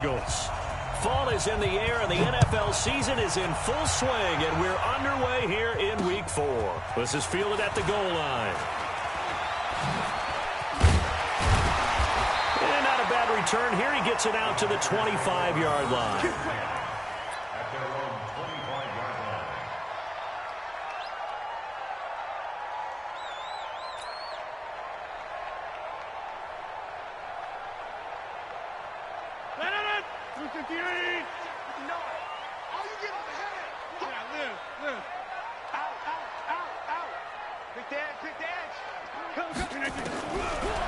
Eagles. Fall is in the air, and the NFL season is in full swing, and we're underway here in Week 4. This is fielded at the goal line. And not a bad return here. He gets it out to the 25-yard line.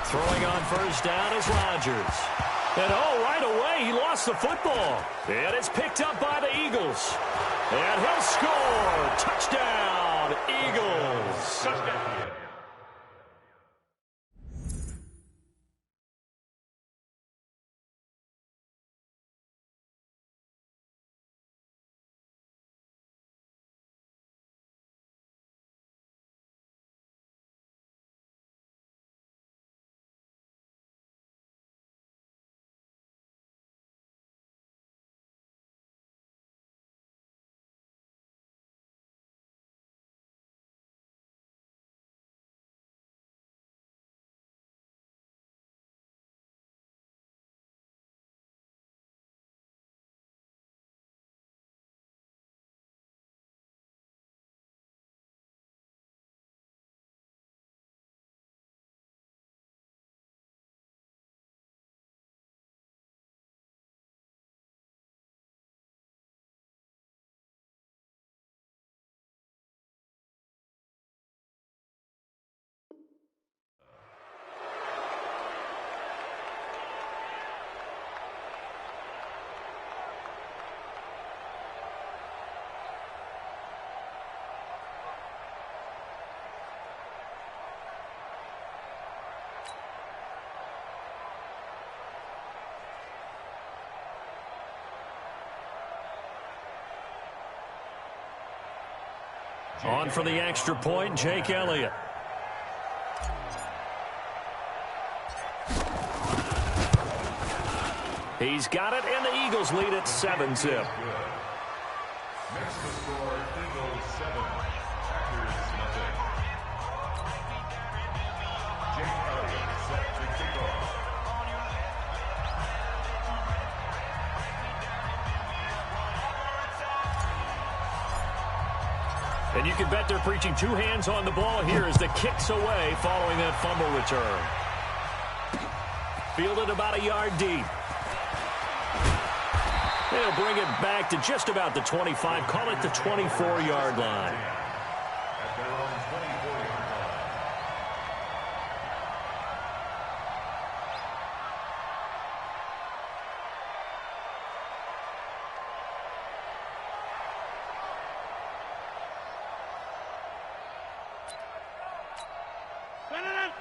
Throwing on first down is Rodgers. And right away, he lost the football. And it's picked up by the Eagles. And he'll score. Touchdown, Eagles. Touchdown. On for the extra point, Jake Elliott. He's got it, and the Eagles lead at 7-0. Next to score, Eagles 7, Packers nothing. Jake Elliott set to kick off. And you can bet they're preaching two hands on the ball here as the kick's away following that fumble return. Fielded about a yard deep. They'll bring it back to just about the 25. Call it the 24-yard line. At their own 24-yard line.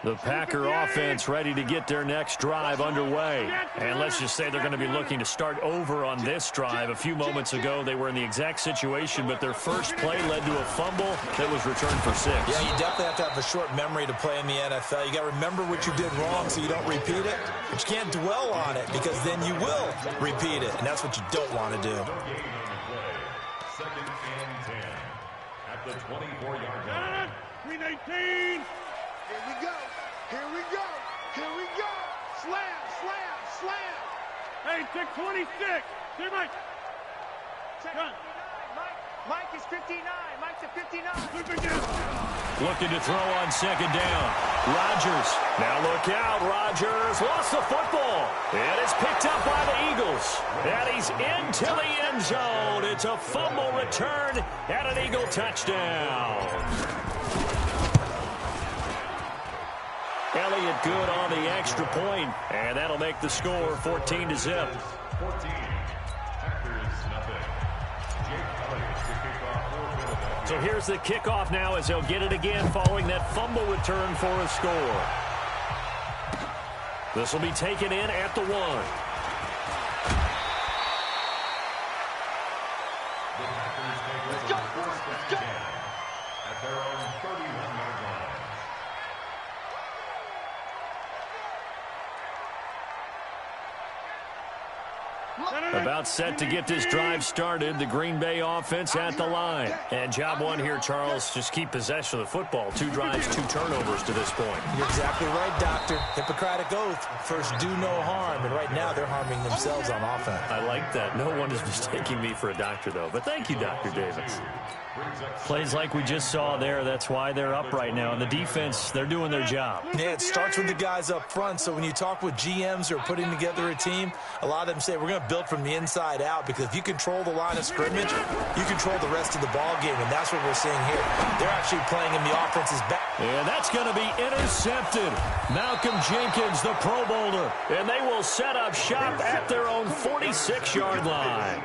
The Packer offense ready to get their next drive underway. And let's just say they're going to be looking to start over on this drive. A few moments ago, they were in the exact situation, but their first play led to a fumble that was returned for 6. Yeah, you definitely have to have a short memory to play in the NFL. You got to remember what you did wrong so you don't repeat it. But you can't dwell on it because then you will repeat it, and that's what you don't want to do. Second and 10 at the 24-yard line. 319. Here we go. Here we go. Here we go. Slam, slam, slam. Hey, check 26. Hey, Mike. Check 59. Mike is 59. Mike's at 59. Looking to throw on second down. Rodgers. Now look out. Rodgers lost the football. And it's picked up by the Eagles. And he's into the end zone. It's a fumble return and an Eagle touchdown. Elliott good on the extra point, and that'll make the score 14-0. 14. Packers nothing. Jake Elliott to kick off for Philadelphia. So here's the kickoff now as they'll get it again following that fumble return for a score. This will be taken in at the 1. The Packers take over first and 10 at their own 31-yard line. About set to get this drive started. The Green Bay offense at the line. And job one here, Charles, just keep possession of the football. 2 drives, 2 turnovers to this point. You're exactly right, Doctor. Hippocratic oath. First, do no harm. And right now, they're harming themselves on offense. I like that. No one is mistaking me for a doctor, though. But thank you, Dr. Davis. Plays like we just saw there. That's why they're up right now. And the defense, they're doing their job. Yeah, it starts with the guys up front. So when you talk with GMs who are putting together a team, a lot of them say we're going to build from the inside out, because if you control the line of scrimmage, you control the rest of the ball game, and that's what we're seeing here. They're actually playing in the offense's back. And that's going to be intercepted. Malcolm Jenkins, the Pro Bowler, and they will set up shop at their own 46-yard line.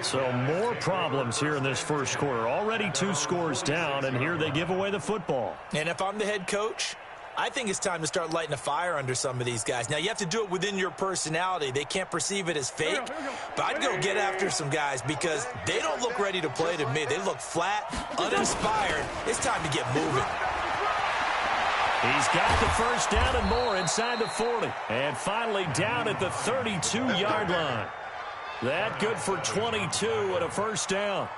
So more problems here in this first quarter. Already 2 scores down, and here they give away the football. And if I'm the head coach, I think it's time to start lighting a fire under some of these guys. Now, you have to do it within your personality. They can't perceive it as fake. But I'd go get after some guys because they don't look ready to play to me. They look flat, uninspired. It's time to get moving. He's got the first down and more inside the 40. And finally down at the 32-yard line. That good for 22 and a first down.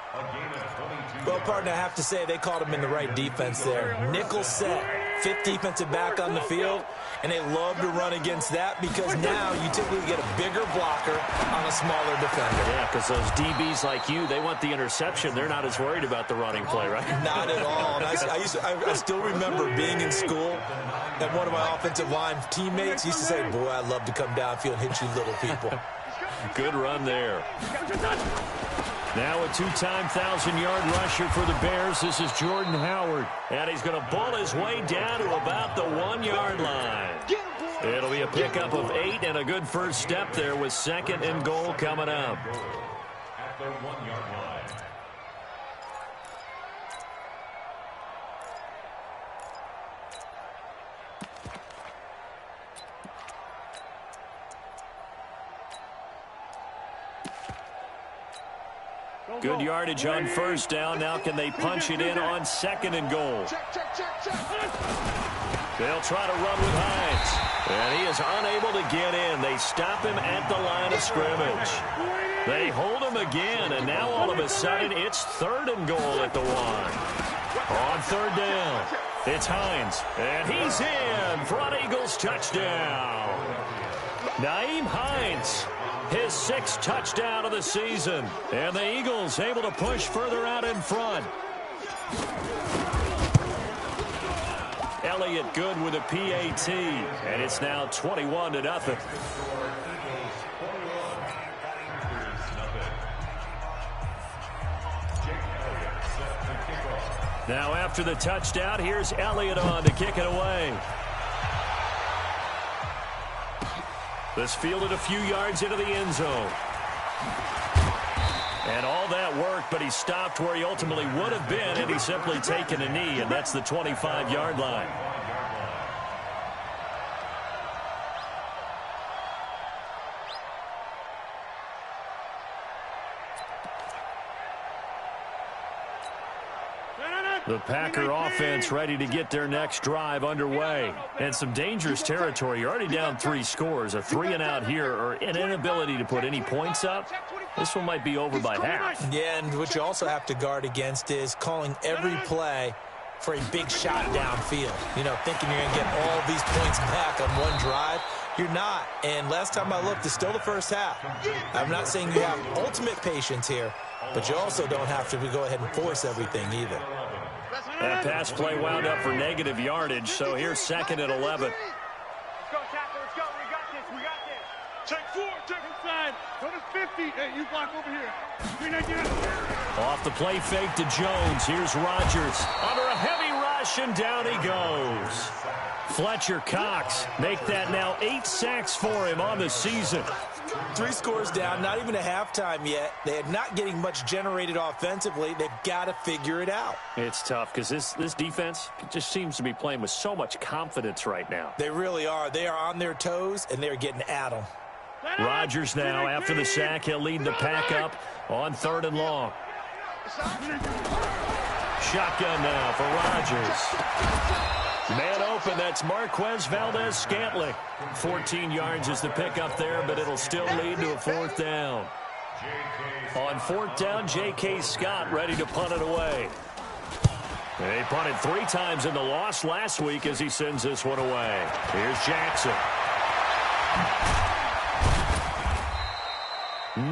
Well, partner, I have to say they called him in the right defense there. Nickel set, 5th defensive back on the field, and they love to run against that because now you typically get a bigger blocker on a smaller defender. Yeah, because those DBs like you, they want the interception. They're not as worried about the running play, right? Not at all. And I still remember being in school, and one of my offensive line teammates used to say, boy, I'd love to come downfield and hit you little people. Good run there. Now a 2-time 1,000-yard rusher for the Bears. This is Jordan Howard. And he's going to bull his way down to about the 1-yard line. It'll be a pickup of 8 and a good first step there with 2nd and goal coming up. At the 1-yard line. Good yardage on first down. Now can they punch it in on 2nd and goal? They'll try to run with Hines. And he is unable to get in. They stop him at the line of scrimmage. They hold him again, and now all of a sudden it's 3rd and goal at the 1. On 3rd down, it's Hines. And he's in for an Eagles touchdown. Nyheim Hines. His 6th touchdown of the season. And the Eagles able to push further out in front. Elliott good with a PAT. And it's now 21-0. Now after the touchdown, here's Elliott on to kick it away. This fielded a few yards into the end zone. And all that worked, but he stopped where he ultimately would have been had he simply taken a knee, and that's the 25-yard line. The Packer offense ready to get their next drive underway. And some dangerous territory. You're already down 3 scores. A 3-and-out here or an inability to put any points up. This one might be over by half. Yeah, and what you also have to guard against is calling every play for a big shot downfield. You know, thinking you're going to get all these points back on one drive. You're not. And last time I looked, it's still the first half. I'm not saying you have ultimate patience here, but you also don't have to go ahead and force everything either. That pass play wound up for negative yardage, so here's 2nd and 11. Let's go, tackle. Let's go. We got this. We got this. Check 4. Check inside. Go to 50. Hey, you block over here. Off the play fake to Jones. Here's Rodgers. Under a heavy rush, and down he goes. Fletcher Cox make that now 8 sacks for him on the season. 3 scores down, not even a halftime yet. They are not getting much generated offensively. They've got to figure it out. It's tough because this defense just seems to be playing with so much confidence right now. They really are. They are on their toes, and they're getting at them. Rodgers now, after the sack, he'll lead the pack up on 3rd and long. Shotgun now for Rodgers. Man open, that's Marquez Valdez-Scantling. 14 yards is the pickup there, but it'll still lead to a fourth down. On fourth down, J.K. Scott ready to punt it away. They punted 3 times in the loss last week as he sends this one away. Here's Jackson.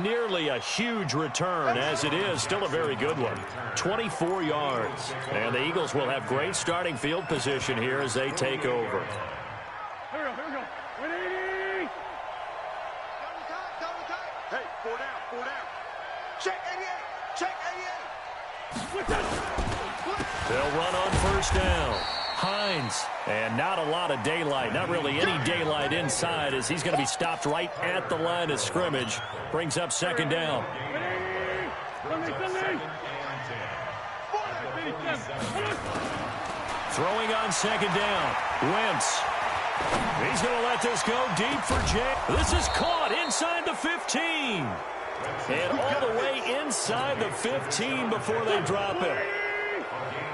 Nearly a huge return, as it is still a very good one. 24 yards. And the Eagles will have great starting field position here as they take over. Here we go. 180. Double time. Hey, 4 down. Check 88. Check 88. They'll run on first down. Hines, and not a lot of daylight, not really any daylight inside as he's going to be stopped right at the line of scrimmage. Brings up second down. Throwing on second down. Wentz. He's going to let this go deep for Jay. This is caught inside the 15. And all the way inside the 15 before they drop it.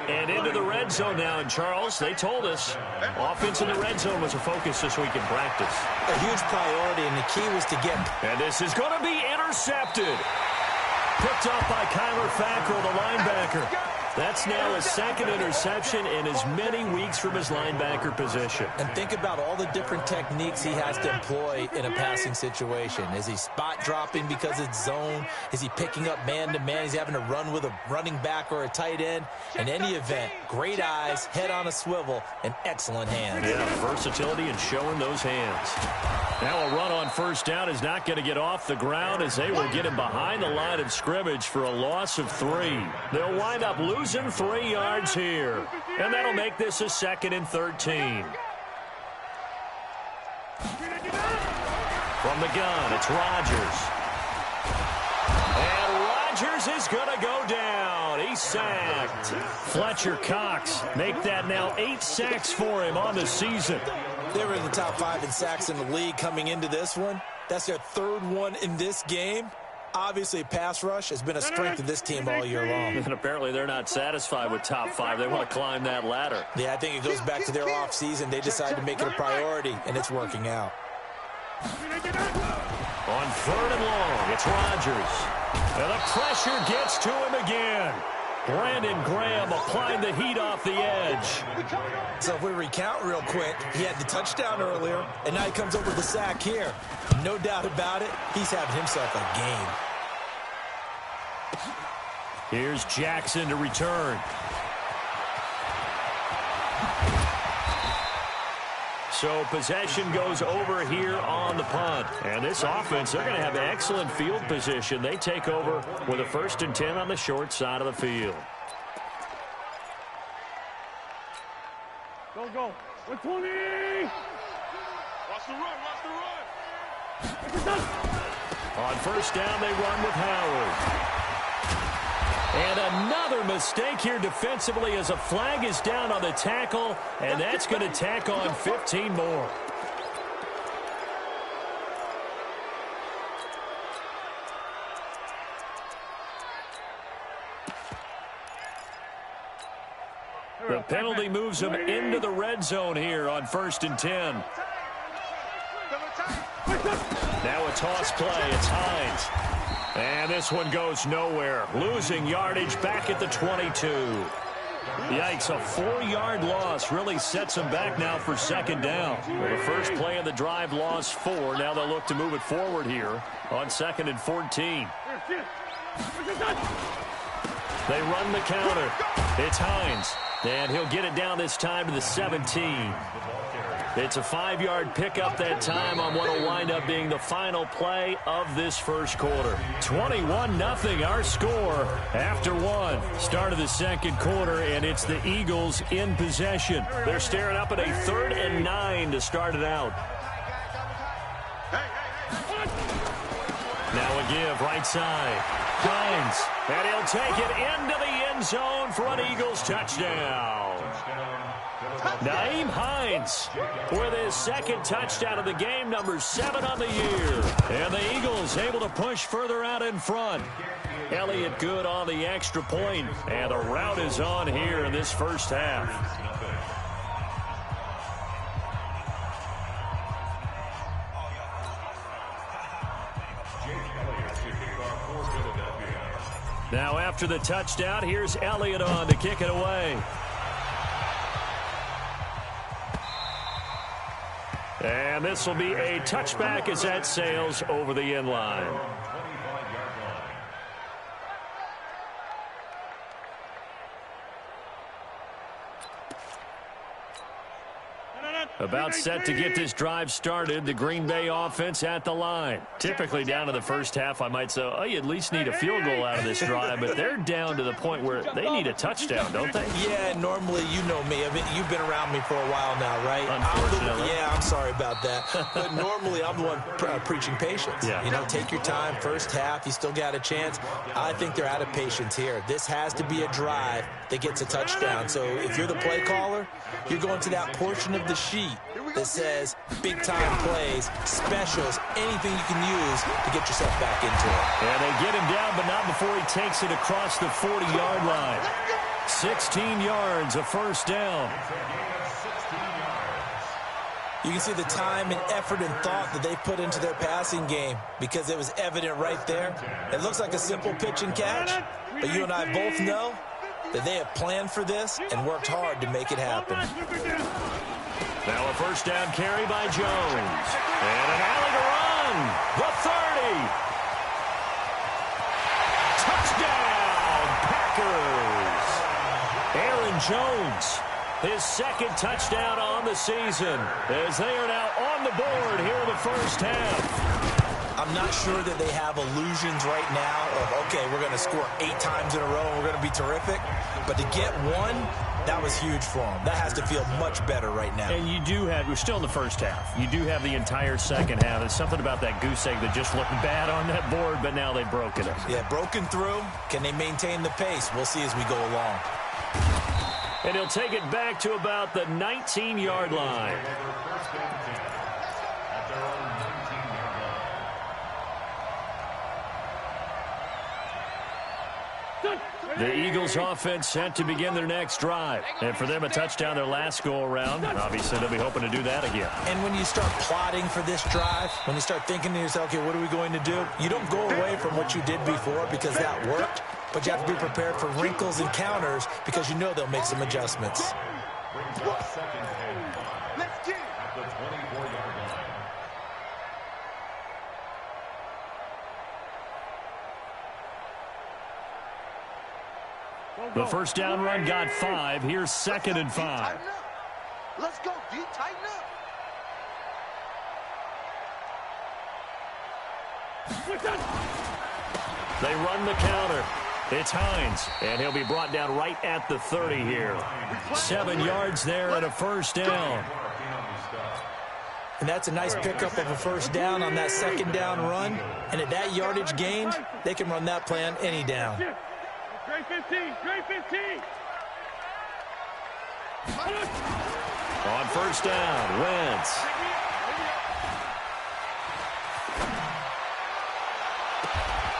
And into the red zone now. And, Charles, they told us offense in the red zone was a focus this week in practice. A huge priority, and the key was to get... And this is going to be intercepted. Picked up by Kyler Fackrell, the linebacker. That's now his second interception in as many weeks from his linebacker position. And think about all the different techniques he has to employ in a passing situation. Is he spot dropping because it's zone? Is he picking up man-to-man? Is he having to run with a running back or a tight end? In any event, great eyes, head on a swivel, and excellent hands. Yeah, versatility and showing those hands. Now a run on first down is not going to get off the ground as they will get him behind the line of scrimmage for a loss of 3. They'll wind up losing 3 yards here. And that'll make this a 2nd and 13. From the gun, it's Rodgers. And Rodgers is going to go down. He's sacked. Fletcher Cox make that now 8 sacks for him on the season. They were in the top 5 in sacks in the league coming into this one. That's their 3rd one in this game. Obviously, pass rush has been a strength of this team all year long. And apparently they're not satisfied with top 5. They want to climb that ladder. Yeah, I think it goes back to their offseason. They decided to make it a priority, and it's working out. On 3rd and long, it's Rodgers. And the pressure gets to him again. Brandon Graham applying the heat off the edge. So if we recount real quick, he had the touchdown earlier, and now he comes up with the sack here. No doubt about it, he's having himself a game. Here's Jackson to return. So possession goes over here on the punt. And this offense, they're going to have excellent field position. They take over with a 1st and 10 on the short side of the field. Go. 120. Watch the run. On first down, they run with Howard. And another mistake here defensively as a flag is down on the tackle, and that's going to tack on 15 more. The penalty moves them into the red zone here on 1st and 10. Now a toss play. It's Hines. And this one goes nowhere. Losing yardage back at the 22. Yikes, a 4-yard loss really sets them back now for 2nd down. Well, the first play of the drive lost 4. Now they'll look to move it forward here on 2nd and 14. They run the counter. It's Hines. And he'll get it down this time to the 17. It's a 5-yard pickup that time on what will wind up being the final play of this first quarter. 21-0 our score after 1. Start of the 2nd quarter, and it's the Eagles in possession. They're staring up at a 3rd and 9 to start it out. Now a give right side. Hines, and he'll take it into the end zone for an Eagles touchdown. Nyheim Hines with his 2nd touchdown of the game, number 7 on the year. And the Eagles able to push further out in front. Elliott good on the extra point, and the route is on here in this first half. for Philadelphia. Now after the touchdown, here's Elliott on to kick it away. And this will be a touchback as that sails over the end line. About set to get this drive started. The Green Bay offense at the line. Typically down to the first half, I might say, oh, you at least need a field goal out of this drive, but they're down to the point where they need a touchdown, don't they? Yeah, normally, you know me. I mean, you've been around me for a while now, right? Unfortunately. I'm sorry about that. But normally, I'm the one preaching patience. Yeah. You know, take your time. First half, you still got a chance. I think they're out of patience here. This has to be a drive that gets a touchdown. So if you're the play caller, you're going to that portion of the sheet that says big-time plays, specials, anything you can use to get yourself back into it. And they get him down, but not before he takes it across the 40-yard line. 16 yards, a first down. You can see the time and effort and thought that they put into their passing game because it was evident right there. It looks like a simple pitch and catch, but you and I both know that they have planned for this and worked hard to make it happen. Now a first down carry by Jones. And an alley to run. The 30. Touchdown, Packers. Aaron Jones, his second touchdown on the season, as they are now on the board here in the first half. I'm not sure that they have illusions right now of, okay, we're going to score 8 times in a row and we're going to be terrific. But to get one, that was huge for them. That has to feel much better right now. And you do have, we're still in the first half. You do have the entire second half. There's something about that goose egg that just looked bad on that board, but now they've broken it. Yeah, broken through. Can they maintain the pace? We'll see as we go along. And he'll take it back to about the 19-yard line. The Eagles offense set to begin their next drive. And for them, a touchdown their last go-around. Obviously, they'll be hoping to do that again. And when you start plotting for this drive, when you start thinking to yourself, okay, what are we going to do? You don't go away from what you did before because that worked, but you have to be prepared for wrinkles and counters because you know they'll make some adjustments. Let's get it. At the 24-yard line. The first down run got 5. Here's 2nd and 5. Let's go, D. Tighten up. They run the counter. It's Hines, and he'll be brought down right at the 30 here. 7 yards there and a first down. And that's a nice pickup of a first down on that second down run. And at that yardage gained, they can run that play on any down. Great 15, great 15. On first down, Wentz.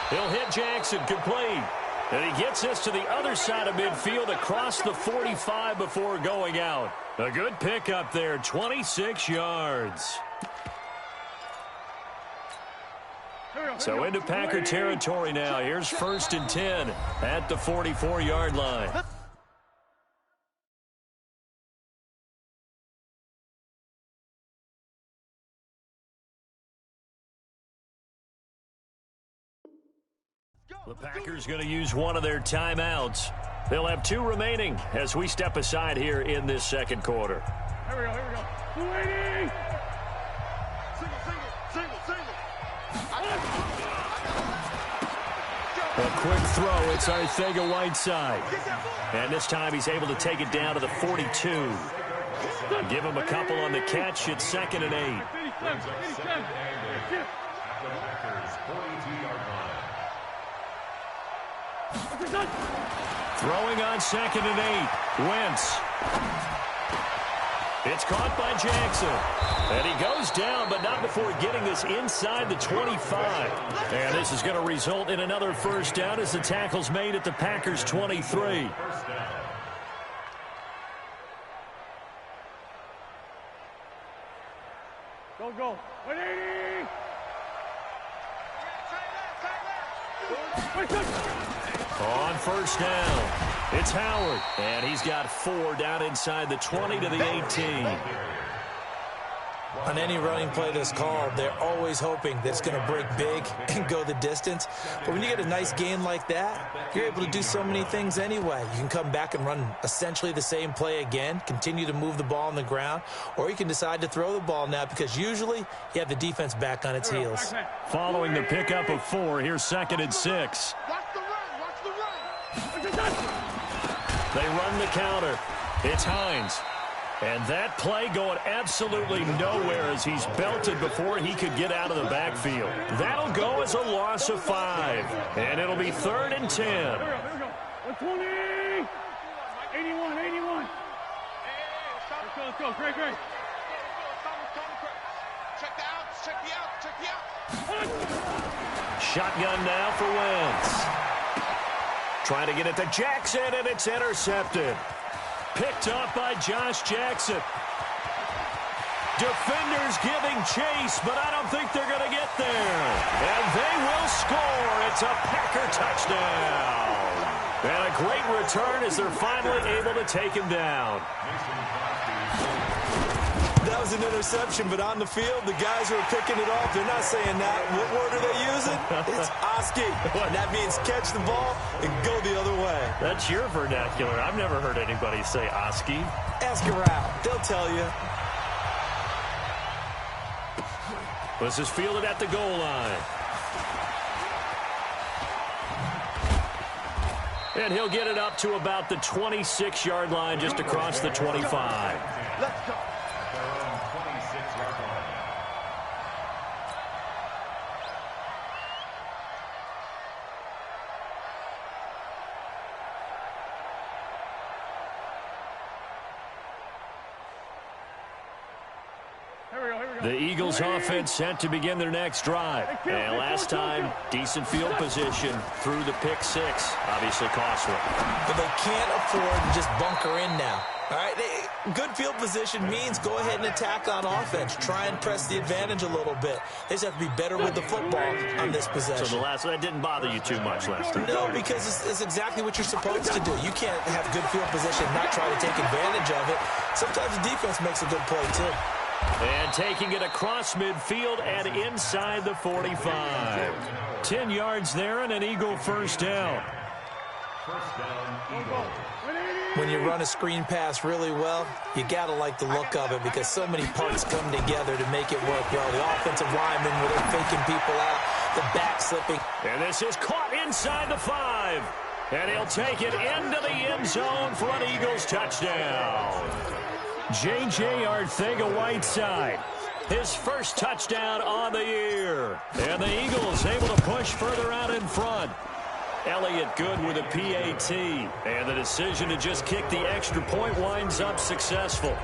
He'll hit Jackson, complete. And he gets this to the other side of midfield across the 45 before going out. A good pickup there, 26 yards. So into Packer territory now. Here's 1st and 10 at the 44-yard line. The Packers going to use one of their timeouts. They'll have 2 remaining as we step aside here in this second quarter. Here we go, here we go. 280. Single. A quick throw. It's Arcega-Whiteside. And this time he's able to take it down to the 42. Give him a couple on the catch. It's 2nd and 8. Throwing on 2nd and 8. Wentz. It's caught by Jackson. And he goes down, but not before getting this inside the 25. And this is going to result in another first down as the tackle's made at the Packers' 23. Go. 180. On first down, it's Howard. And he's got 4 down inside the 20 to the 18. On any running play that's called, they're always hoping that it's going to break big and go the distance. But when you get a nice gain like that, you're able to do so many things anyway. You can come back and run essentially the same play again, continue to move the ball on the ground, or you can decide to throw the ball now because usually you have the defense back on its heels. Following the pickup of 4, here's 2nd and 6. Watch the run. Watch the run. They run the counter. It's Hines. And that play going absolutely nowhere as he's belted before he could get out of the backfield. That'll go as a loss of 5. And it'll be 3rd and 10. Here we go. 120. 81. Let's go. Great. Check the outs. Shotgun now for Wentz. Trying to get it to Jackson, and it's intercepted. Picked up by Josh Jackson. Defenders giving chase, but I don't think they're going to get there. And they will score. It's a Packer touchdown. And a great return as they're finally able to take him down. That was an interception, but on the field, the guys who are picking it off, they're not saying that. What word are they using? It's Oski. And that means catch the ball and go the other way. That's your vernacular. I've never heard anybody say Oski. Ask around. They'll tell you. This is fielded at the goal line. And he'll get it up to about the 26-yard line, just across the 25. Let's go. The Eagles offense set to begin their next drive. And last time, decent field position through the pick 6. Obviously costly. But they can't afford to just bunker in now. All right, good field position means go ahead and attack on offense. Try and press the advantage a little bit. They just have to be better with the football on this possession. So that didn't bother you too much last time? No, because it's exactly what you're supposed to do. You can't have good field position and not try to take advantage of it. Sometimes the defense makes a good play, too. And taking it across midfield and inside the 45. 10 yards there and an Eagle first down. When you run a screen pass really well, you got to like the look of it because so many parts come together to make it work well. The offensive linemen where they're faking people out, the back slipping. And this is caught inside the 5. And he'll take it into the end zone for an Eagles touchdown. J.J. Arcega-Whiteside, his first touchdown on the year. And the Eagles able to push further out in front. Elliott good with a PAT. And the decision to just kick the extra point winds up successful.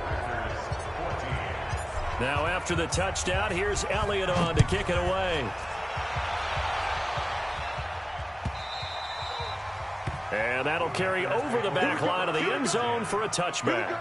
Now after the touchdown, here's Elliott on to kick it away. And that'll carry over the back line of the end zone for a touchback.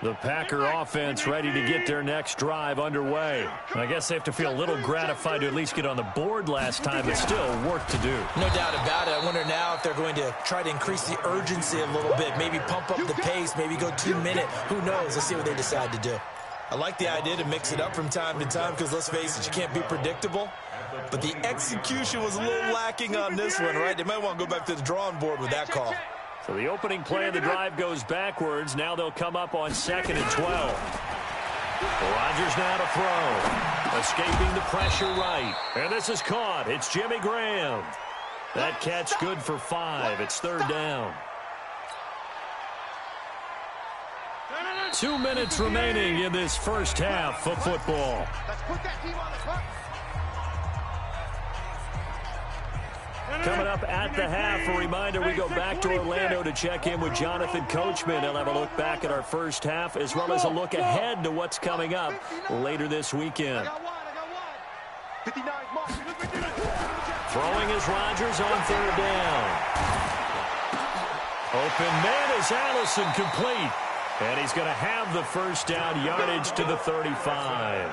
The Packer offense ready to get their next drive underway. I guess they have to feel a little gratified to at least get on the board last time, but still work to do. No doubt about it. I wonder now if they're going to try to increase the urgency a little bit, maybe pump up the pace, maybe go 2 minute. Who knows? Let's see what they decide to do. I like the idea to mix it up from time to time because, let's face it, you can't be predictable. But the execution was a little lacking on this one, right? They might want to go back to the drawing board with that call. So the opening play of the drive goes backwards. Now they'll come up on 2nd and 12. Rodgers now to throw. Escaping the pressure right. And this is caught. It's Jimmy Graham. That catch good for 5. It's 3rd down. 2 minutes remaining in this first half of football. Let's put that team on the clock. Coming up at the half, a reminder, we go back to Orlando to check in with Jonathan Coachman. He'll have a look back at our first half as well as a look ahead to what's coming up later this weekend. 59, Mike. Throwing is Rodgers on third down. Open man is Allison, complete. And he's going to have the first down, yardage to the 35.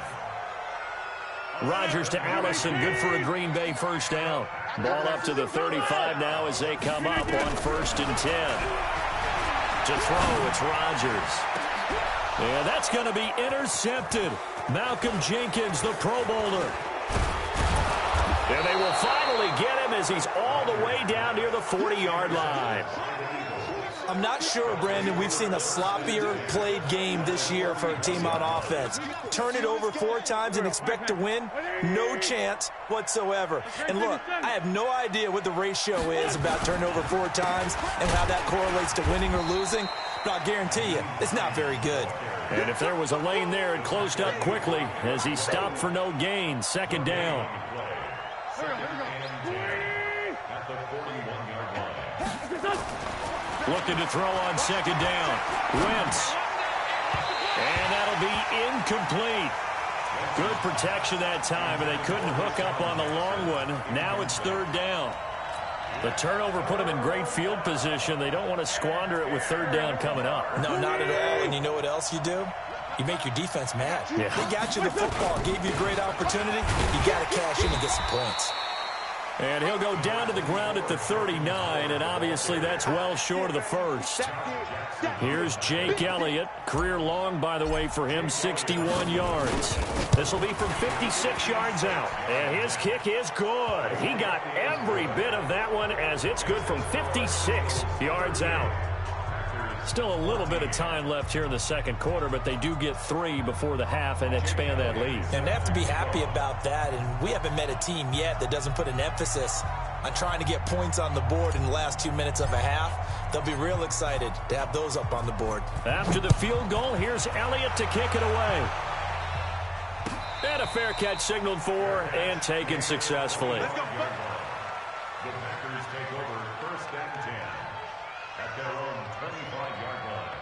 Rodgers to Allison, good for a Green Bay first down. Ball up to the 35 now as they come up on 1st and 10. To throw, it's Rodgers. And that's going to be intercepted. Malcolm Jenkins, the Pro Bowler. And they will finally get him as he's all the way down near the 40-yard line. I'm not sure, Brandon, we've seen a sloppier played game this year for a team on offense. Turn it over 4 times and expect to win? No chance whatsoever. And look, I have no idea what the ratio is about turning over 4 times and how that correlates to winning or losing, but I'll guarantee you, it's not very good. And if there was a lane there, it closed up quickly as he stopped for no gain. 2nd down. Looking to throw on 2nd down. Wentz. And that'll be incomplete. Good protection that time, and they couldn't hook up on the long one. Now it's 3rd down. The turnover put them in great field position. They don't want to squander it with 3rd down coming up. No, not at all. And you know what else you do? You make your defense mad. Yeah. They got you the football, gave you a great opportunity. You got to cash in and get some points. And he'll go down to the ground at the 39, and obviously that's well short of the first. Here's Jake Elliott. Career long, by the way, for him, 61 yards. This will be from 56 yards out. And his kick is good. He got every bit of that one as it's good from 56 yards out. Still a little bit of time left here in the 2nd quarter, but they do get 3 before the half and expand that lead. And they have to be happy about that, and we haven't met a team yet that doesn't put an emphasis on trying to get points on the board in the last 2 minutes of a half. They'll be real excited to have those up on the board. After the field goal, here's Elliott to kick it away. And a fair catch signaled for and taken successfully. The Packers take over 1st and 10 at their own 25-yard line.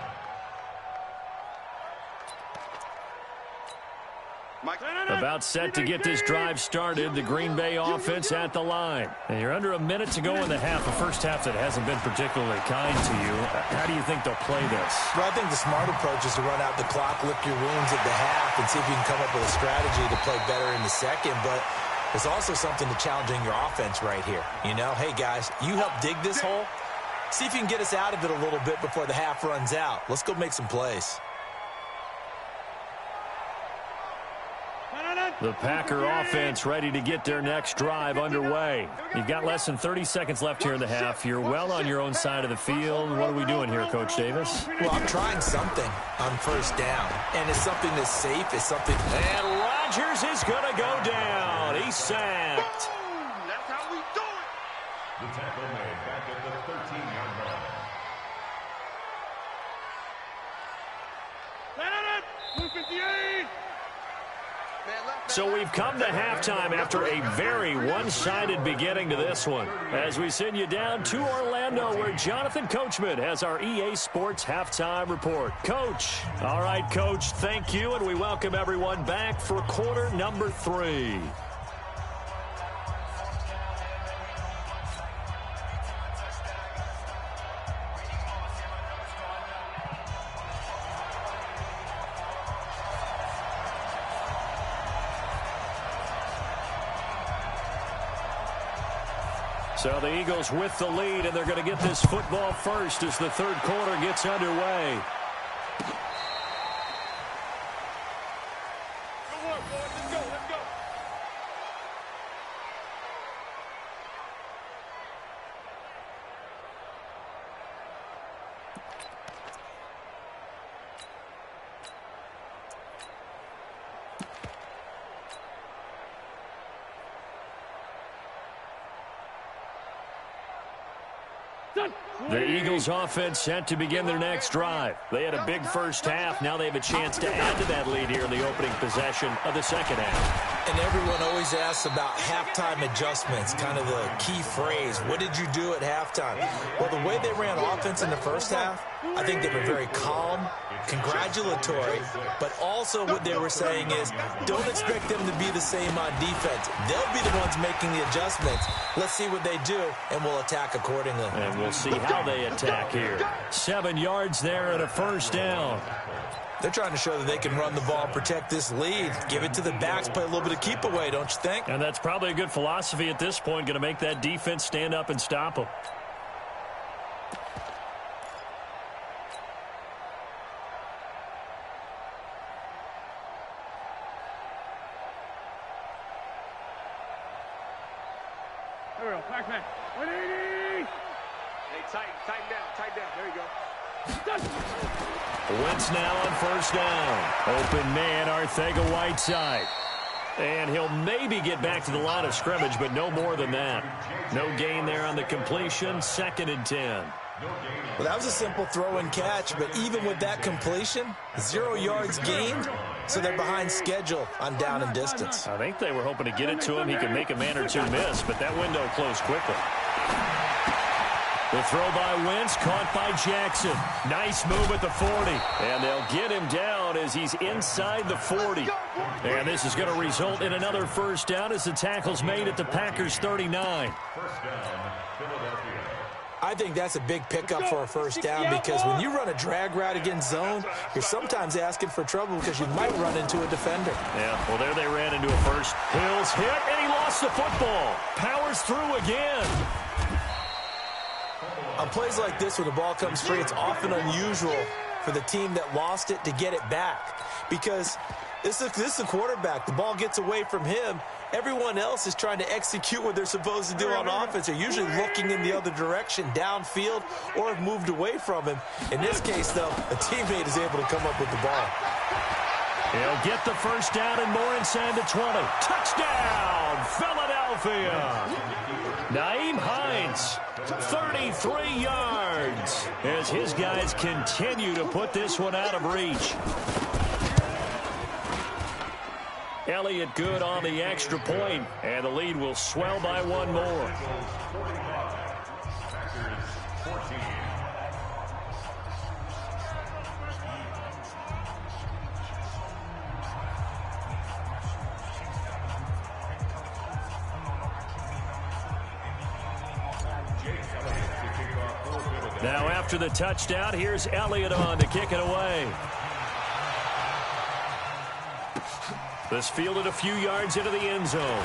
About set to get this drive started. The Green Bay offense at the line. And you're under a minute to go in the half. A first half that hasn't been particularly kind to you. How do you think they'll play this? Well, I think the smart approach is to run out the clock, lick your wounds at the half, and see if you can come up with a strategy to play better in the second. But there's also something to challenging your offense right here. You know, hey, guys, you help dig this hole. See if you can get us out of it a little bit before the half runs out. Let's go make some plays. The Packer offense ready to get their next drive underway. You've got less than 30 seconds left here in the half. You're well on your own side of the field. What are we doing here, Coach Davis? Well, I'm trying something on 1st down, and it's something that's safe. It's something. And Rodgers is going to go down. He's sacked. That's how we do it. The tackle made back at the 13-yard line. 258. So we've come to halftime after a very one-sided beginning to this one. As we send you down to Orlando, where Jonathan Coachman has our EA Sports Halftime Report. Coach. All right, Coach, thank you, and we welcome everyone back for quarter number 3. So the Eagles with the lead, and they're going to get this football first as the 3rd quarter gets underway. The Eagles offense set to begin their next drive. They had a big first half. Now they have a chance to add to that lead here in the opening possession of the 2nd half. And everyone always asks about halftime adjustments, kind of the key phrase. What did you do at halftime? Well, the way they ran offense in the first half, I think they were very calm, congratulatory, but also what they were saying is don't expect them to be the same on defense. They'll be the ones making the adjustments. Let's see what they do, and we'll attack accordingly. And we'll see how they attack here. 7 yards there and a first down. They're trying to show that they can run the ball and protect this lead. Give it to the backs, play a little bit of keep away, don't you think? And that's probably a good philosophy at this point, going to make that defense stand up and stop them. There we go. Back. 180. Hey, tighten down. There you go. Wentz now on first down. Open man, Arcega-Whiteside. And he'll maybe get back to the line of scrimmage, but no more than that. No gain there on the completion. 2nd and 10. Well, that was a simple throw and catch, but even with that completion, 0 yards gained, so they're behind schedule on down and distance. I think they were hoping to get it to him. He could make a man or two miss, but that window closed quickly. The throw by Wentz, caught by Jackson. Nice move at the 40. And they'll get him down as he's inside the 40. And this is going to result in another first down as the tackle's made at the Packers' 39. First down, Philadelphia. I think that's a big pickup for a first down because when you run a drag route against zone, you're sometimes asking for trouble because you might run into a defender. Yeah, well, there they ran into a first. Hills hit, and he lost the football. Powers through again. On plays like this where the ball comes free, it's often unusual for the team that lost it to get it back because this is the quarterback. The ball gets away from him. Everyone else is trying to execute what they're supposed to do on offense. They're usually looking in the other direction, downfield, or have moved away from him. In this case, though, a teammate is able to come up with the ball. He'll get the first down and more inside the 20. Touchdown, Philadelphia. Nyheim Hines, 33 yards, as his guys continue to put this one out of reach. Elliott good on the extra point, and the lead will swell by one more. Now after the touchdown, here's Elliott on to kick it away. This fielded a few yards into the end zone.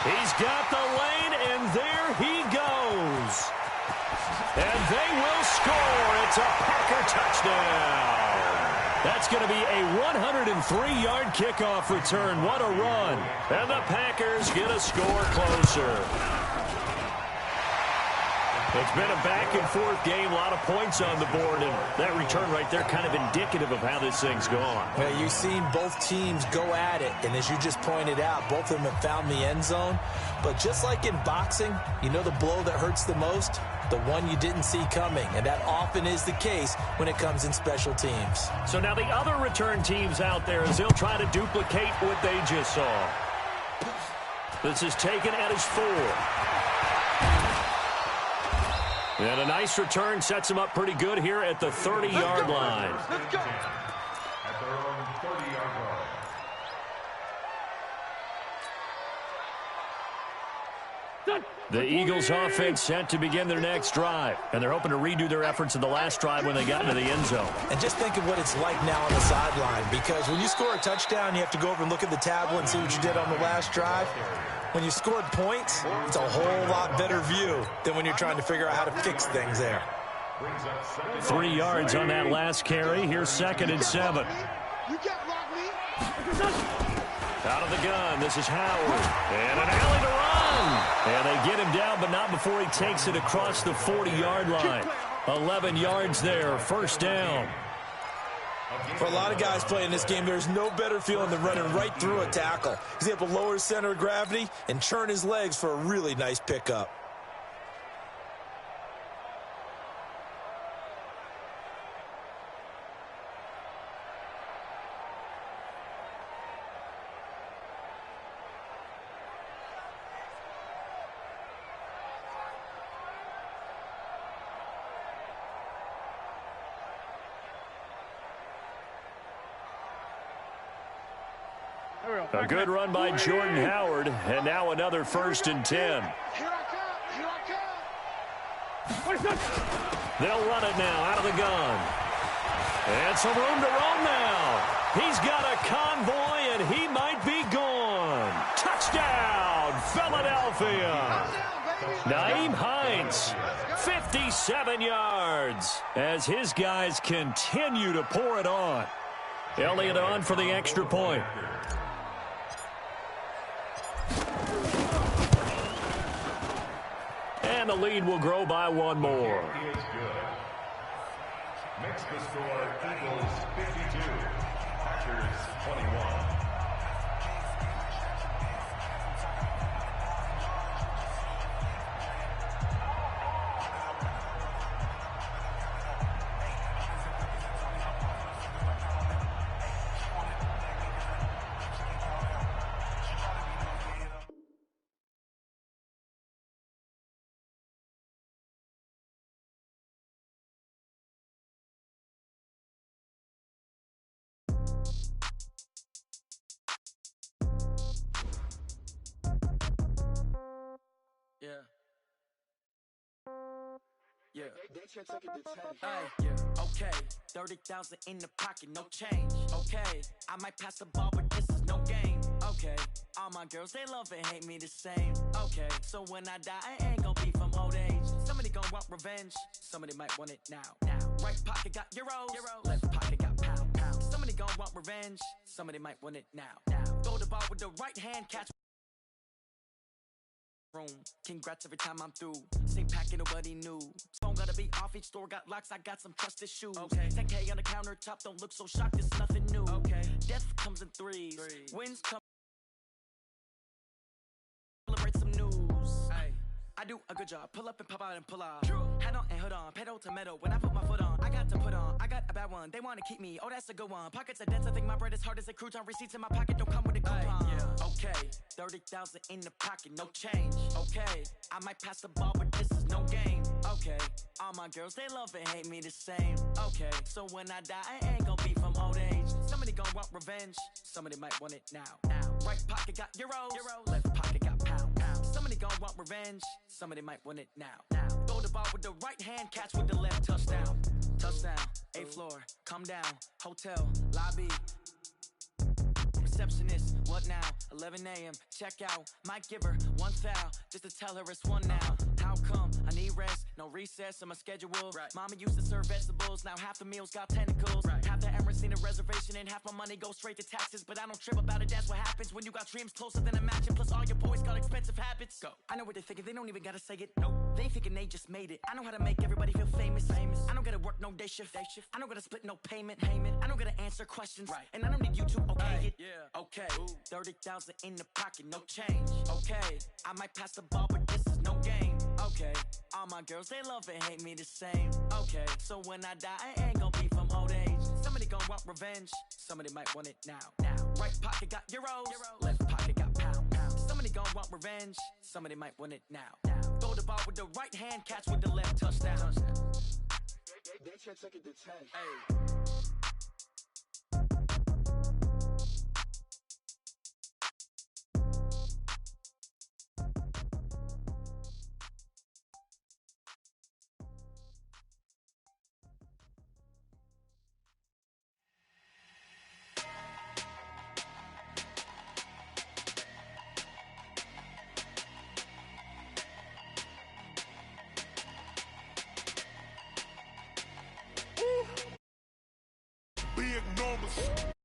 He's got the lane, and there he goes. And they will score. It's a Packer touchdown. That's going to be a 103-yard kickoff return. What a run. And the Packers get a score closer. It's been a back-and-forth game, a lot of points on the board, and that return right there kind of indicative of how this thing's gone. Well, you've seen both teams go at it, and as you just pointed out, both of them have found the end zone. But just like in boxing, you know the blow that hurts the most? The one you didn't see coming, and that often is the case when it comes in special teams. So now the other return teams out there, as they'll try to duplicate what they just saw. This is taken at his 4. And a nice return sets him up pretty good here at the 30-yard line. Let's go. At their own 30-yard line. The Eagles offense set to begin their next drive. And they're hoping to redo their efforts in the last drive when they got into the end zone. And just think of what it's like now on the sideline, because when you score a touchdown, you have to go over and look at the tablet and see what you did on the last drive. When you scored points, it's a whole lot better view than when you're trying to figure out how to fix things there. 3 yards on that last carry. Here's 2nd and 7. You can't block me. Out of the gun, this is Howard. And an alley to run. And they get him down, but not before he takes it across the 40-yard line. 11 yards there, first down. For a lot of guys playing this game, there's no better feeling than running right through a tackle. He's able to lower his center of gravity and turn his legs for a really nice pickup. A good run by Jordan Howard, and now another 1st and 10. Here I come. They'll run it now out of the gun. And some room to roam now. He's got a convoy, and he might be gone. Touchdown, Philadelphia. Nyheim Hines, 57 yards, as his guys continue to pour it on. Elliott on for the extra point. And the lead will grow by one more. Makes the score Eagles 52, Packers 21. Okay, 30,000 in the pocket, no change. Okay, I might pass the ball, but this is no game. Okay, all my girls, they love and hate me the same. Okay, so when I die, I ain't gonna be from old age. Somebody gonna want revenge, somebody might want it now. Right pocket got euros, left pocket got pounds. Somebody gonna want revenge, somebody might want it now. Throw the ball with the right hand, catch room. Congrats every time I'm through. Same packet, nobody knew. Phone gotta be off, each store got locks, I got some trusted shoes. Okay, 10K on the countertop, don't look so shocked, it's nothing new. Okay, death comes in threes. Wins come. Celebrate some news. Ay. I do a good job, pull up and pop out and pull off. Head on and hood on, pedal to metal. When I put my foot on, I got to put on. I got a bad one, they wanna keep me. Oh, that's a good one. Pockets are dense, I think my bread is hard as a crouton. Receipts in my pocket don't come with a coupon. Okay, 30,000 in the pocket, no change. Okay, I might pass the ball, but this is no game. Okay, all my girls, they love and hate me the same. Okay, so when I die, I ain't gonna be from old age. Somebody gonna want revenge, somebody might want it now. Right pocket got euros, left pocket got pounds. Somebody gonna want revenge, somebody might want it now. Throw the ball with the right hand, catch with the left, touchdown. Touchdown, 8th floor, come down, hotel, lobby. Receptionist, what now? 11 a.m., check out. Might give her one foul, just to tell her it's one now. How come? I need rest, no recess in my schedule. Mama used to serve vegetables, now half the meals got tentacles. Half the Emirates need a reservation and half my money goes straight to taxes. But I don't trip about it, that's what happens when you got dreams closer than a match. Plus all your boys got expensive habits. Go. I know what they're thinking, they don't even gotta say it. Nope. They thinking they just made it. I know how to make everybody feel famous. I don't gotta work no day shift. I don't gotta split no payment. I don't gotta answer questions. And I don't need you to okay it. Okay, 30,000 in the pocket, no change. Okay, I might pass the ball, but this is no game. Okay, all my girls, they love and hate me the same. Okay, so when I die, I ain't gonna be from old age. Somebody gonna want revenge, somebody might want it now. Right pocket got euros, left pocket got pounds. Somebody gonna want revenge, somebody might want it now. Throw the ball with the right hand, catch with the left, touchdown. They should take it to 10. Hey. Be enormous.